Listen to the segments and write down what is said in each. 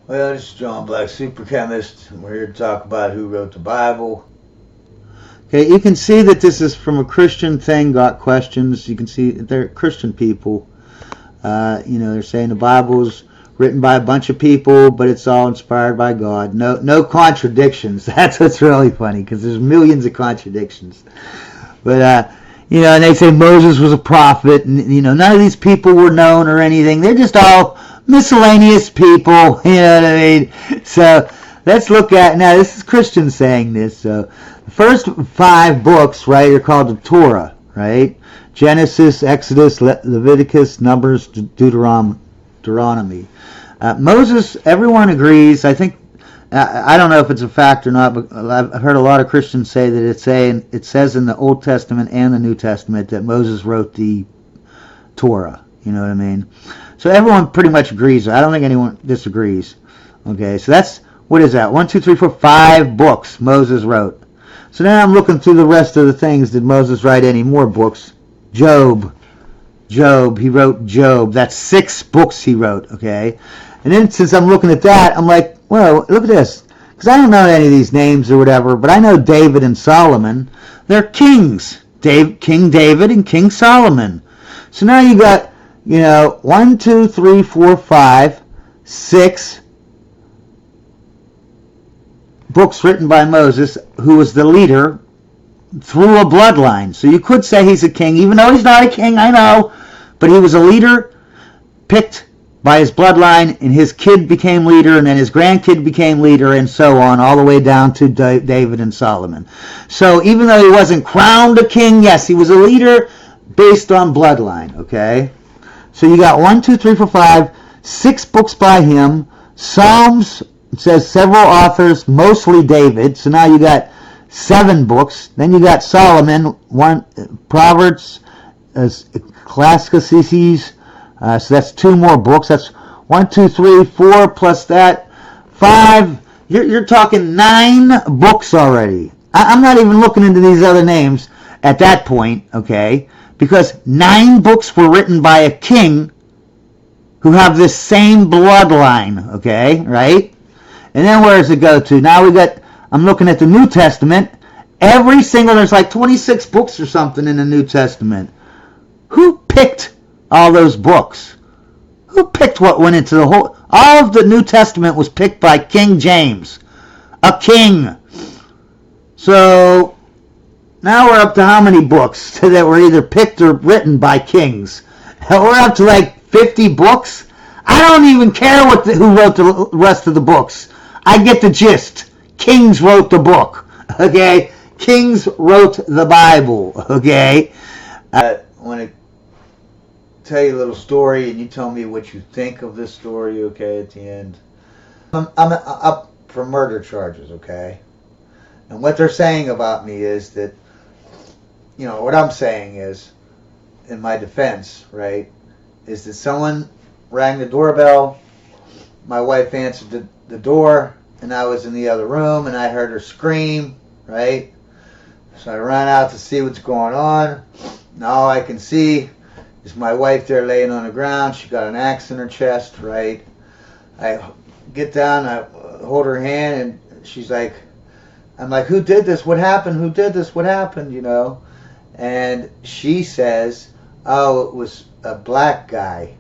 Well, this is John Black, Super Chemist, and we're here to talk about who wrote the Bible. Okay, you can see that this is from a Christian thing, got questions. You can see they're Christian people. They're saying the Bible's written by a bunch of people, but it's all inspired by God. No contradictions. That's what's really funny, because there's millions of contradictions. But, and they say Moses was a prophet, and, none of these people were known or anything. They're just all miscellaneous people, you know what I mean? So let's look at, now this is Christians saying this. So the first 5 books, right, are called the Torah, right? Genesis, Exodus, Leviticus, Numbers, Deuteronomy. Moses, everyone agrees. I think, I don't know if it's a fact or not, but I've heard a lot of Christians say that it says in the Old Testament and the New Testament that Moses wrote the Torah. You know what I mean? So everyone pretty much agrees. I don't think anyone disagrees. Okay, so that's, what is that? 1, 2, 3, 4, 5 books Moses wrote. So now I'm looking through the rest of the things. Did Moses write any more books? Job, he wrote Job. That's 6 books he wrote, okay? And then since I'm looking at that, I'm like, well, look at this. Because I don't know any of these names or whatever, but I know David and Solomon. They're kings. King David and King Solomon. So now you got, 1, 2, 3, 4, 5, 6 books written by Moses, who was the leader through a bloodline. So you could say he's a king, even though he's not a king, I know. But he was a leader picked by his bloodline, and his kid became leader, and then his grandkid became leader, and so on, all the way down to David and Solomon. So even though he wasn't crowned a king, yes, he was a leader based on bloodline, okay? So you got 1, 2, 3, 4, 5, 6 books by him. Psalms, it says several authors, mostly David. So now you got 7 books. Then you got Solomon, Proverbs, Ecclesiastes. So that's 2 more books. That's 1, 2, 3, 4 plus that 5. You're talking 9 books already. I'm not even looking into these other names at that point, okay? Because 9 books were written by a king who have this same bloodline, okay, right? And then where does it go to? Now I'm looking at the New Testament. There's like 26 books or something in the New Testament. Who picked all those books? Who picked what went into the whole? All of the New Testament was picked by King James, a king. So now we're up to how many books that were either picked or written by kings? We're up to like 50 books. I don't even care who wrote the rest of the books. I get the gist. Kings wrote the book. Okay, kings wrote the Bible. Okay. I want to tell you a little story, and you tell me what you think of this story. Okay, at the end. I'm up for murder charges. Okay, and what they're saying about me is that, what I'm saying is, in my defense, right, is that someone rang the doorbell, my wife answered the door, and I was in the other room, and I heard her scream, right? So I ran out to see what's going on. Now all I can see is my wife there laying on the ground. She got an axe in her chest, right? I get down, I hold her hand, and she's like, I'm like, who did this? What happened? Who did this? What happened? And she says, oh, it was a black guy,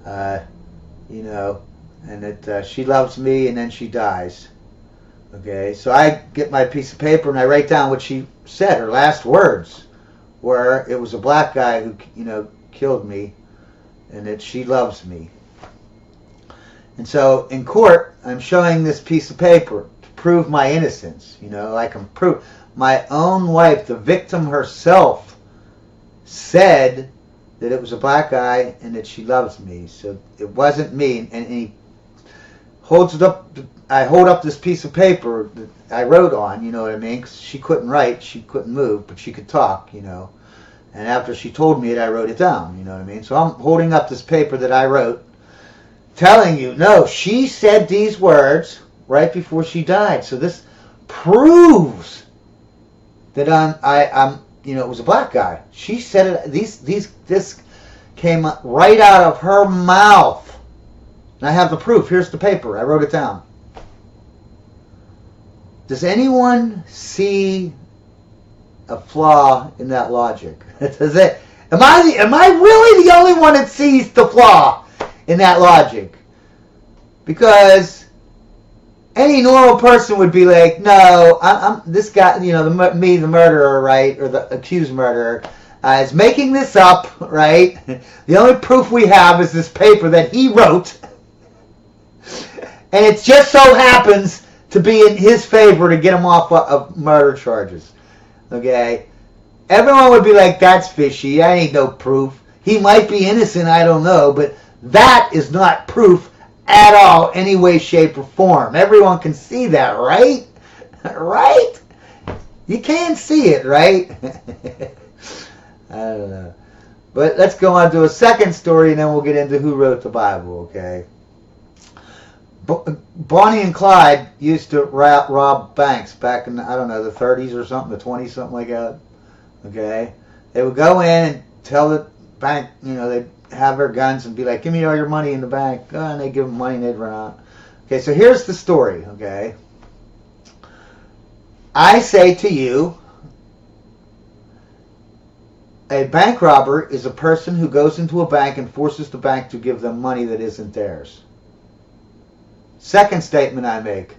and that she loves me, and then she dies. Okay, so I get my piece of paper and I write down what she said. Her last words were, it was a black guy who, killed me, and that she loves me. And so in court, I'm showing this piece of paper to prove my innocence. I can prove. My own wife, the victim herself, said that it was a black guy and that she loves me. So it wasn't me. And he holds it up. I hold up this piece of paper that I wrote on, you know what I mean? 'Cause she couldn't write, she couldn't move, but she could talk, And after she told me it, I wrote it down, you know what I mean? So I'm holding up this paper that I wrote, telling you, no, she said these words right before she died. So this proves that I'm it was a black guy. She said it. This came right out of her mouth. And I have the proof. Here's the paper. I wrote it down. Does anyone see a flaw in that logic? Does it? Am I really the only one that sees the flaw in that logic? Because any normal person would be like, no, I'm this guy, me, the murderer, right, or the accused murderer, is making this up, right? The only proof we have is this paper that he wrote, and it just so happens to be in his favor to get him off of murder charges. Okay? Everyone would be like, that's fishy. I ain't no proof. He might be innocent, I don't know, but that is not proof at all, any way, shape, or form. Everyone can see that, right? Right? You can see it, right? I don't know. But let's go on to a second story, and then we'll get into who wrote the Bible, okay? Bonnie and Clyde used to rob banks back in, I don't know, the 30s or something, the 20s, something like that. Okay? They would go in and tell the bank, they'd have their guns and be like, give me all your money in the bank. And they'd give them money and they'd run out. Okay, so here's the story, okay? I say to you, a bank robber is a person who goes into a bank and forces the bank to give them money that isn't theirs. Second statement I make.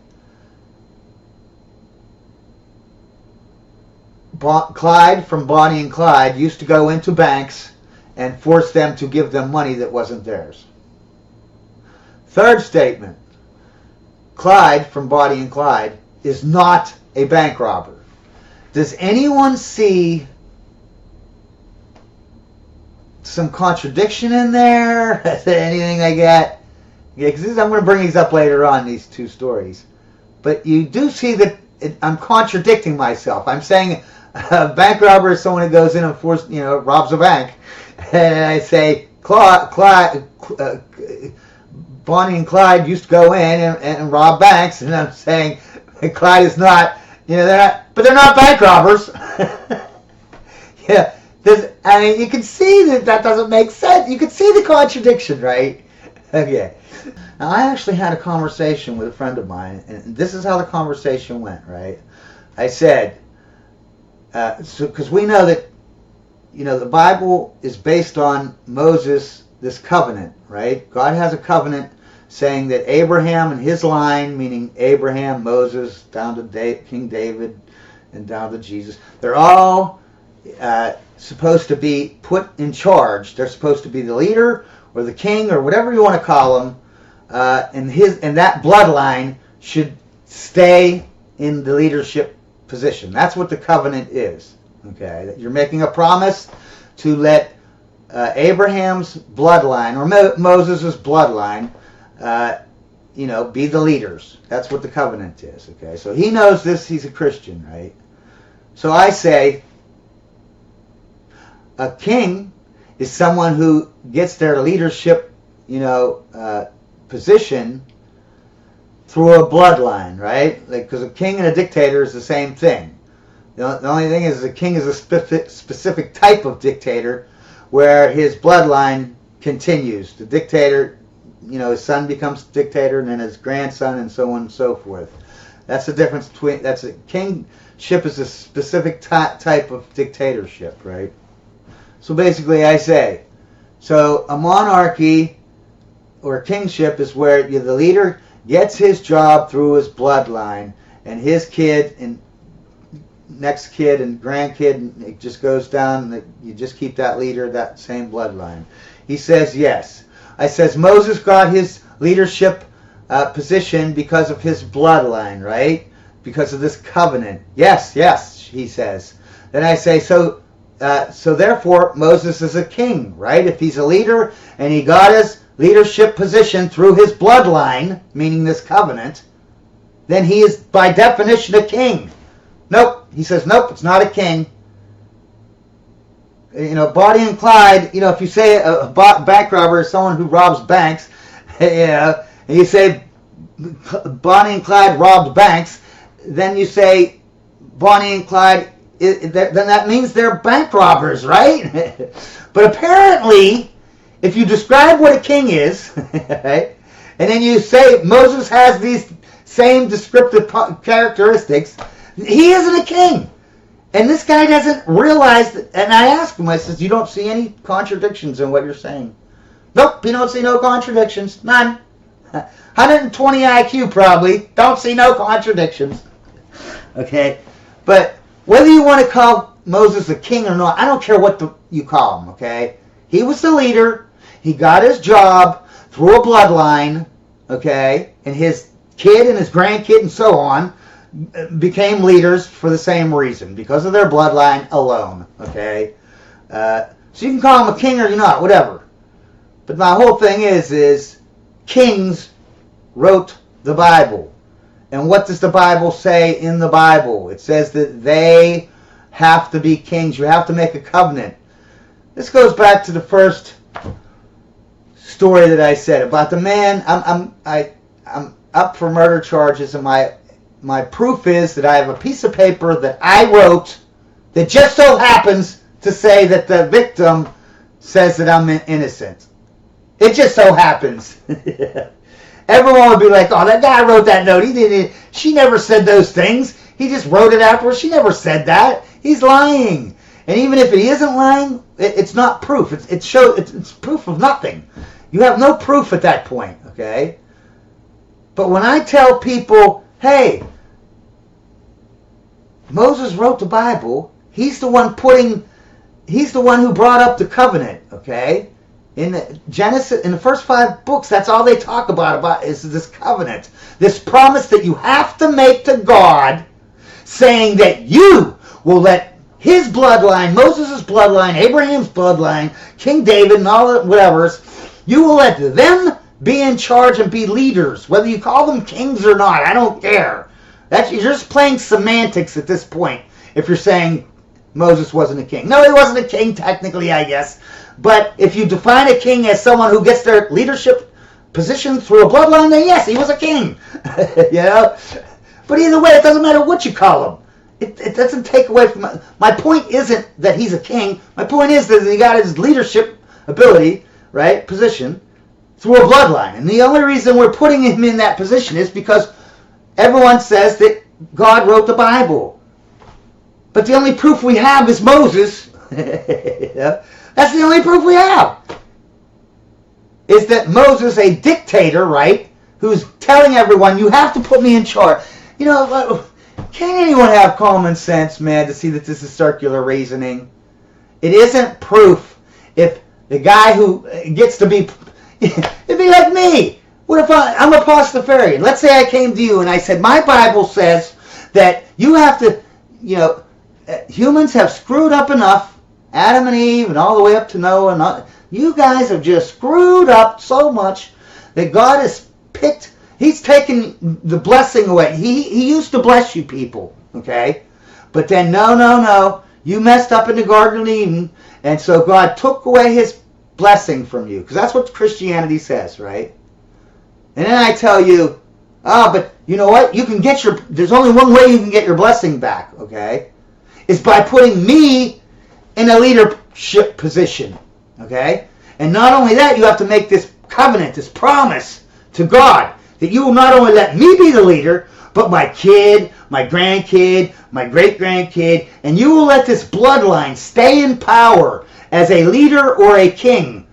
Clyde from Bonnie and Clyde used to go into banks and force them to give them money that wasn't theirs. Third statement. Clyde from Bonnie and Clyde is not a bank robber. Does anyone see some contradiction in there? Is there anything like that? Yeah, because I'm going to bring these up later on, these two stories. But you do see that I'm contradicting myself. I'm saying a bank robber is someone who goes in and robs a bank. And I say, Bonnie and Clyde used to go in and rob banks. And I'm saying Clyde is not, but they're not bank robbers. Yeah. You can see that doesn't make sense. You can see the contradiction, right? Okay. Now, I actually had a conversation with a friend of mine, and this is how the conversation went, right? I said, because we know that, the Bible is based on Moses, this covenant, right? God has a covenant saying that Abraham and his line, meaning Abraham, Moses, down to King David, and down to Jesus, they're all supposed to be put in charge. They're supposed to be the leader or the king or whatever you want to call them, and that bloodline should stay in the leadership position. That's what the covenant is. Okay, that you're making a promise to let Abraham's bloodline or Moses' bloodline, be the leaders. That's what the covenant is. Okay, so he knows this. He's a Christian, right? So I say, a king is someone who gets their leadership, position through a bloodline, right? Because a king and a dictator is the same thing. The only thing is, a king is a specific type of dictator where his bloodline continues. The dictator, his son becomes dictator, and then his grandson, and so on and so forth. That's the difference between. Kingship is a specific type of dictatorship, right? So basically, I say, so a monarchy or kingship is where the leader gets his job through his bloodline, and his kid and next kid and grandkid, and it just goes down, and you just keep that leader, that same bloodline. He says yes. I says Moses got his leadership position because of his bloodline, right? Because of this covenant. Yes, he says. Then I say, so therefore Moses is a king, right? If he's a leader and he got his leadership position through his bloodline, meaning this covenant, then he is by definition a king. Nope. He says, nope, it's not a king. Bonnie and Clyde, if you say a bank robber is someone who robs banks, and you say Bonnie and Clyde robbed banks, then you say Bonnie and Clyde, then that means they're bank robbers, right? But apparently, if you describe what a king is, right, and then you say Moses has these same descriptive characteristics, he isn't a king. And this guy doesn't realize that, and I asked him, I says, you don't see any contradictions in what you're saying? Nope, you don't see no contradictions. None. 120 IQ probably. Don't see no contradictions. Okay? But whether you want to call Moses a king or not, I don't care what you call him, okay? He was the leader. He got his job through a bloodline, okay? And his kid and his grandkid and so on became leaders for the same reason, because of their bloodline alone, okay? So you can call him a king or you're not, whatever. But my whole thing is kings wrote the Bible. And what does the Bible say in the Bible? It says that they have to be kings. You have to make a covenant. This goes back to the first story that I said about the man. I'm up for murder charges, and my proof is that I have a piece of paper that I wrote that just so happens to say that the victim says that I'm innocent. It just so happens. Everyone would be like, oh, that guy wrote that note. He didn't. She never said those things. He just wrote it afterwards. She never said that. He's lying. And even if he isn't lying, it's not proof. It's proof of nothing. You have no proof at that point, okay? But when I tell people, hey, Moses wrote the Bible, he's the one who brought up the covenant, okay? In the Genesis, in the first 5 books, that's all they talk about is this covenant, this promise that you have to make to God, saying that you will let his bloodline, Moses' bloodline, Abraham's bloodline, King David, and all that whatever, you will let them be in charge and be leaders, whether you call them kings or not. I don't care. You're just playing semantics at this point. If you're saying Moses wasn't a king, no, he wasn't a king technically, I guess. But if you define a king as someone who gets their leadership position through a bloodline, then yes, he was a king. You know? But either way, it doesn't matter what you call him. It doesn't take away from... My point isn't that he's a king. My point is that he got his leadership ability, right, position, through a bloodline. And the only reason we're putting him in that position is because everyone says that God wrote the Bible. But the only proof we have is Moses. Yeah? That's the only proof we have. Is that Moses, a dictator, right, who's telling everyone, you have to put me in charge. You know, can't anyone have common sense, man, to see that this is circular reasoning? It isn't proof. If the guy who gets to be... It'd be like me. What if I'm a Pastafarian? Let's say I came to you and I said, my Bible says that you have to, you know, humans have screwed up enough, Adam and Eve and all the way up to Noah, and all, you guys have just screwed up so much that God has picked, he's taken the blessing away. He used to bless you people, okay? But then, no, you messed up in the Garden of Eden, and so God took away his blessing from you, because that's what Christianity says, right? And then I tell you, but you know what? You can get there's only one way you can get your blessing back, okay? It's by putting me in a leadership position, okay? And not only that, you have to make this covenant, this promise to God, that you will not only let me be the leader, but my kid, my grandkid, my great-grandkid, and you will let this bloodline stay in power as a leader or a king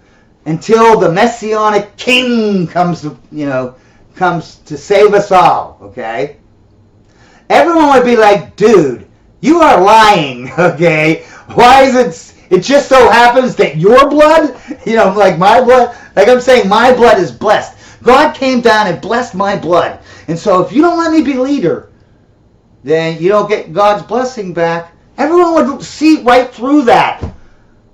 until the Messianic king comes to save us all, okay? Everyone would be like, dude, you are lying, okay? Why is it just so happens that your blood, like my blood, like I'm saying, my blood is blessed. God came down and blessed my blood. And so if you don't let me be leader, then you don't get God's blessing back. Everyone would see right through that.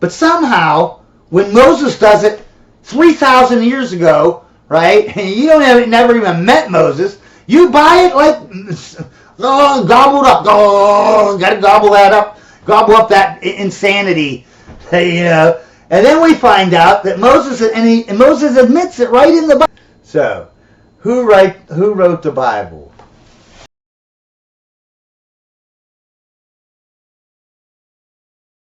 But somehow, when Moses does it 3,000 years ago, right, and you never even met Moses, you buy it like, gobbled up, gotta gobble that up, gobble up that insanity, and then we find out that Moses, and Moses admits it right in the Bible. So, who wrote the Bible?